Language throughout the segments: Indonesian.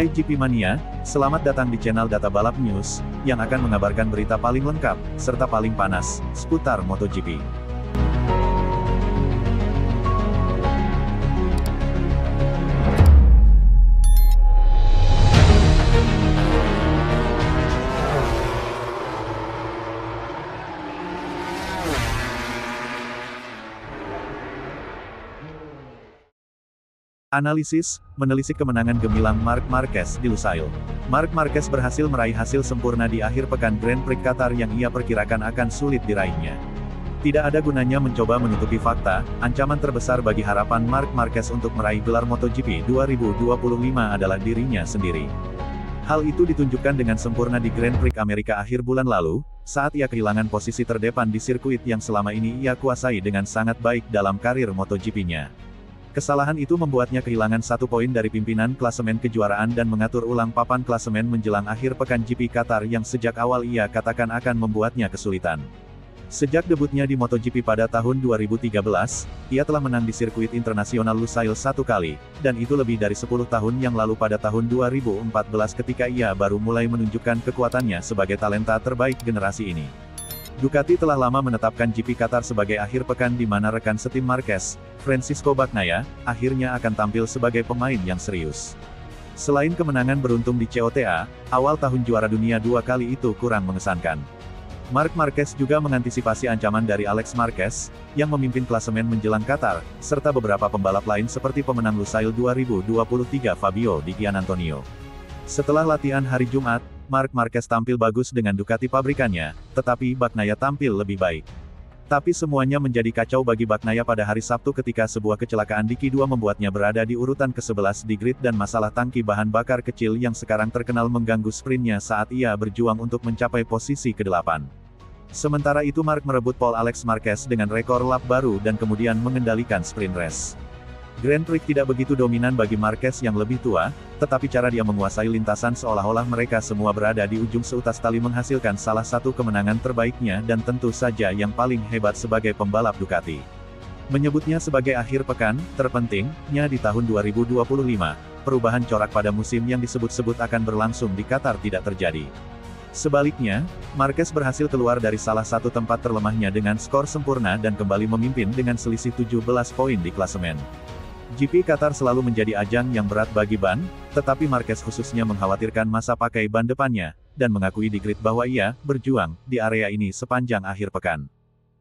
Hai GP Mania, selamat datang di channel Data Balap News, yang akan mengabarkan berita paling lengkap, serta paling panas, seputar MotoGP. Analisis, menelisik kemenangan gemilang Marc Marquez di Lusail. Marc Marquez berhasil meraih hasil sempurna di akhir pekan Grand Prix Qatar yang ia perkirakan akan sulit diraihnya. Tidak ada gunanya mencoba menutupi fakta, ancaman terbesar bagi harapan Marc Marquez untuk meraih gelar MotoGP 2025 adalah dirinya sendiri. Hal itu ditunjukkan dengan sempurna di Grand Prix Amerika akhir bulan lalu, saat ia kehilangan posisi terdepan di sirkuit yang selama ini ia kuasai dengan sangat baik dalam karir MotoGP-nya. Kesalahan itu membuatnya kehilangan 1 poin dari pimpinan klasemen kejuaraan dan mengatur ulang papan klasemen menjelang akhir pekan GP Qatar yang sejak awal ia katakan akan membuatnya kesulitan. Sejak debutnya di MotoGP pada tahun 2013, ia telah menang di sirkuit internasional Lusail 1 kali, dan itu lebih dari 10 tahun yang lalu pada tahun 2014 ketika ia baru mulai menunjukkan kekuatannya sebagai talenta terbaik generasi ini. Ducati telah lama menetapkan GP Qatar sebagai akhir pekan di mana rekan setim Marquez, Francisco Bagnaia, akhirnya akan tampil sebagai pemain yang serius. Selain kemenangan beruntung di COTA, awal tahun juara dunia 2 kali itu kurang mengesankan. Marc Marquez juga mengantisipasi ancaman dari Alex Marquez, yang memimpin klasemen menjelang Qatar, serta beberapa pembalap lain seperti pemenang Lusail 2023 Fabio Di Giannantonio. Setelah latihan hari Jumat, Marc Marquez tampil bagus dengan Ducati pabrikannya, tetapi Bagnaia tampil lebih baik. Tapi semuanya menjadi kacau bagi Bagnaia pada hari Sabtu ketika sebuah kecelakaan di Q2 membuatnya berada di urutan ke-11 di grid dan masalah tangki bahan bakar kecil yang sekarang terkenal mengganggu sprintnya saat ia berjuang untuk mencapai posisi ke-8. Sementara itu Marc merebut pole Alex Marquez dengan rekor lap baru dan kemudian mengendalikan sprint race. Grand Prix tidak begitu dominan bagi Marquez yang lebih tua, tetapi cara dia menguasai lintasan seolah-olah mereka semua berada di ujung seutas tali menghasilkan salah satu kemenangan terbaiknya dan tentu saja yang paling hebat sebagai pembalap Ducati. Menyebutnya sebagai akhir pekan terpentingnya di tahun 2025, perubahan corak pada musim yang disebut-sebut akan berlangsung di Qatar tidak terjadi. Sebaliknya, Marquez berhasil keluar dari salah satu tempat terlemahnya dengan skor sempurna dan kembali memimpin dengan selisih 17 poin di klasemen. GP Qatar selalu menjadi ajang yang berat bagi ban, tetapi Marquez khususnya mengkhawatirkan masa pakai ban depannya, dan mengakui di grid bahwa ia berjuang di area ini sepanjang akhir pekan.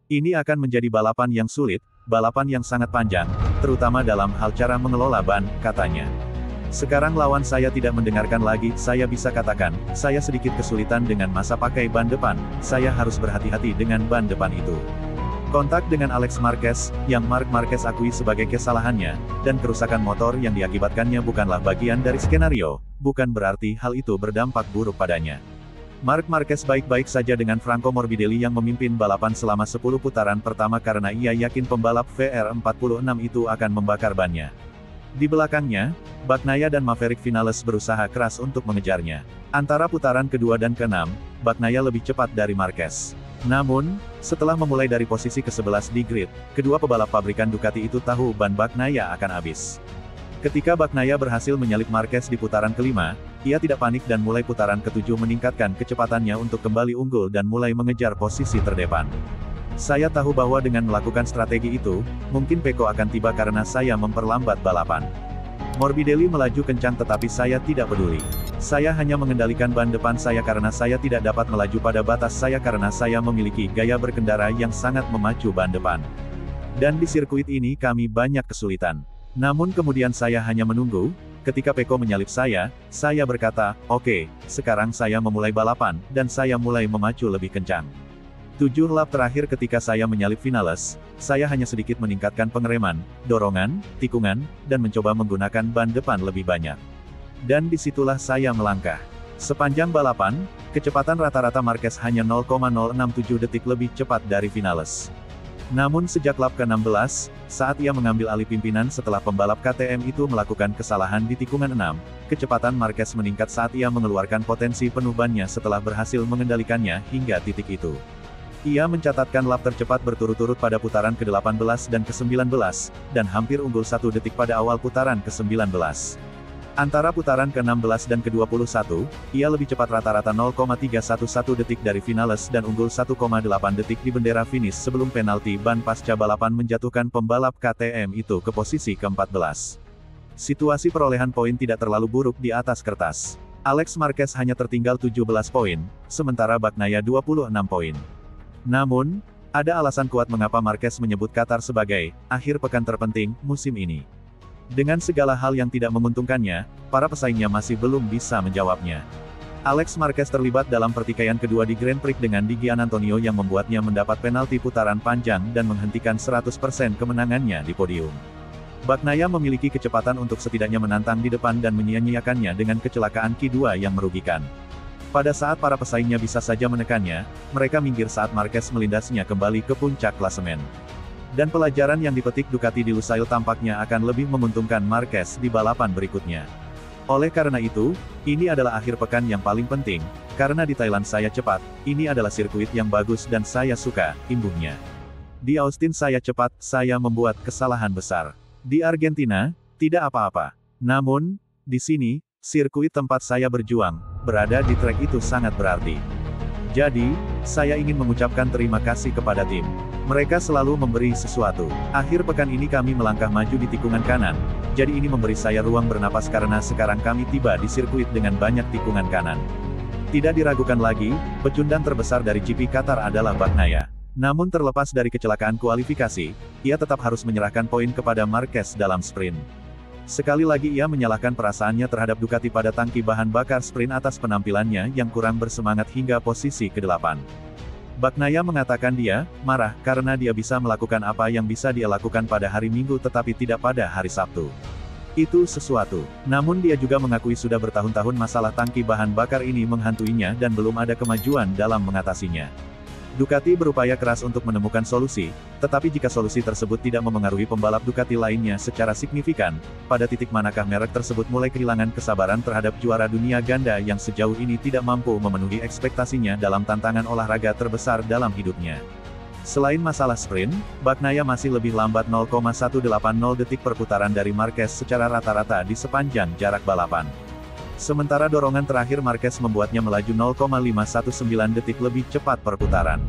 Ini akan menjadi balapan yang sulit, balapan yang sangat panjang, terutama dalam hal cara mengelola ban, katanya. Sekarang lawan saya tidak mendengarkan lagi, saya bisa katakan, saya sedikit kesulitan dengan masa pakai ban depan, saya harus berhati-hati dengan ban depan itu. Kontak dengan Alex Marquez, yang Marc Marquez akui sebagai kesalahannya, dan kerusakan motor yang diakibatkannya bukanlah bagian dari skenario, bukan berarti hal itu berdampak buruk padanya. Marc Marquez baik-baik saja dengan Franco Morbidelli yang memimpin balapan selama 10 putaran pertama karena ia yakin pembalap VR46 itu akan membakar bannya. Di belakangnya, Bagnaia dan Maverick Vinales berusaha keras untuk mengejarnya. Antara putaran kedua dan ke-6, Bagnaia lebih cepat dari Marquez. Namun, setelah memulai dari posisi ke-11 di grid, kedua pebalap pabrikan Ducati itu tahu ban Bagnaia akan habis. Ketika Bagnaia berhasil menyalip Marquez di putaran ke-5, ia tidak panik dan mulai putaran ke-7 meningkatkan kecepatannya untuk kembali unggul dan mulai mengejar posisi terdepan. Saya tahu bahwa dengan melakukan strategi itu, mungkin Pecco akan tiba karena saya memperlambat balapan. Morbidelli melaju kencang tetapi saya tidak peduli. Saya hanya mengendalikan ban depan saya karena saya tidak dapat melaju pada batas saya karena saya memiliki gaya berkendara yang sangat memacu ban depan. Dan di sirkuit ini kami banyak kesulitan. Namun kemudian saya hanya menunggu, ketika Pecco menyalip saya berkata, oke, sekarang saya memulai balapan, dan saya mulai memacu lebih kencang. 7 lap terakhir ketika saya menyalip Vinales, saya hanya sedikit meningkatkan pengereman, dorongan, tikungan, dan mencoba menggunakan ban depan lebih banyak. Dan disitulah saya melangkah. Sepanjang balapan, kecepatan rata-rata Marquez hanya 0,067 detik lebih cepat dari Vinales. Namun sejak lap ke-16, saat ia mengambil alih pimpinan setelah pembalap KTM itu melakukan kesalahan di tikungan 6, kecepatan Marquez meningkat saat ia mengeluarkan potensi penuh bannya setelah berhasil mengendalikannya hingga titik itu. Ia mencatatkan lap tercepat berturut-turut pada putaran ke-18 dan ke-19, dan hampir unggul 1 detik pada awal putaran ke-19. Antara putaran ke-16 dan ke-21, ia lebih cepat rata-rata 0,311 detik dari finalis dan unggul 1,8 detik di bendera finish sebelum penalti ban pasca balapan menjatuhkan pembalap KTM itu ke posisi ke-14. Situasi perolehan poin tidak terlalu buruk di atas kertas. Alex Marquez hanya tertinggal 17 poin, sementara Bagnaia 26 poin. Namun, ada alasan kuat mengapa Marquez menyebut Qatar sebagai akhir pekan terpenting musim ini. Dengan segala hal yang tidak menguntungkannya, para pesaingnya masih belum bisa menjawabnya. Alex Marquez terlibat dalam pertikaian kedua di Grand Prix dengan Di Gianantonio yang membuatnya mendapat penalti putaran panjang dan menghentikan 100% kemenangannya di podium. Bagnaia memiliki kecepatan untuk setidaknya menantang di depan dan menyia-nyiakannya dengan kecelakaan Q2 yang merugikan. Pada saat para pesaingnya bisa saja menekannya, mereka minggir saat Marquez melindasnya kembali ke puncak klasemen. Dan pelajaran yang dipetik Ducati di Lusail tampaknya akan lebih menguntungkan Marquez di balapan berikutnya. Oleh karena itu, ini adalah akhir pekan yang paling penting, karena di Thailand saya cepat, ini adalah sirkuit yang bagus dan saya suka, imbuhnya. Di Austin saya cepat, saya membuat kesalahan besar. Di Argentina, tidak apa-apa. Namun, di sini, sirkuit tempat saya berjuang, berada di trek itu sangat berarti. Jadi, saya ingin mengucapkan terima kasih kepada tim. Mereka selalu memberi sesuatu. Akhir pekan ini kami melangkah maju di tikungan kanan, jadi ini memberi saya ruang bernapas karena sekarang kami tiba di sirkuit dengan banyak tikungan kanan. Tidak diragukan lagi, pecundang terbesar dari GP Qatar adalah Bagnaia. Namun terlepas dari kecelakaan kualifikasi, ia tetap harus menyerahkan poin kepada Marquez dalam sprint. Sekali lagi ia menyalahkan perasaannya terhadap Ducati pada tangki bahan bakar sprint atas penampilannya yang kurang bersemangat hingga posisi ke-8. Bagnaia mengatakan dia marah karena dia bisa melakukan apa yang bisa dia lakukan pada hari Minggu tetapi tidak pada hari Sabtu. Itu sesuatu. Namun dia juga mengakui sudah bertahun-tahun masalah tangki bahan bakar ini menghantuinya dan belum ada kemajuan dalam mengatasinya. Ducati berupaya keras untuk menemukan solusi, tetapi jika solusi tersebut tidak memengaruhi pembalap Ducati lainnya secara signifikan, pada titik manakah merek tersebut mulai kehilangan kesabaran terhadap juara dunia ganda yang sejauh ini tidak mampu memenuhi ekspektasinya dalam tantangan olahraga terbesar dalam hidupnya. Selain masalah sprint, Bagnaia masih lebih lambat 0,180 detik per putaran dari Marquez secara rata-rata di sepanjang jarak balapan. Sementara dorongan terakhir Marquez membuatnya melaju 0,519 detik lebih cepat per putaran.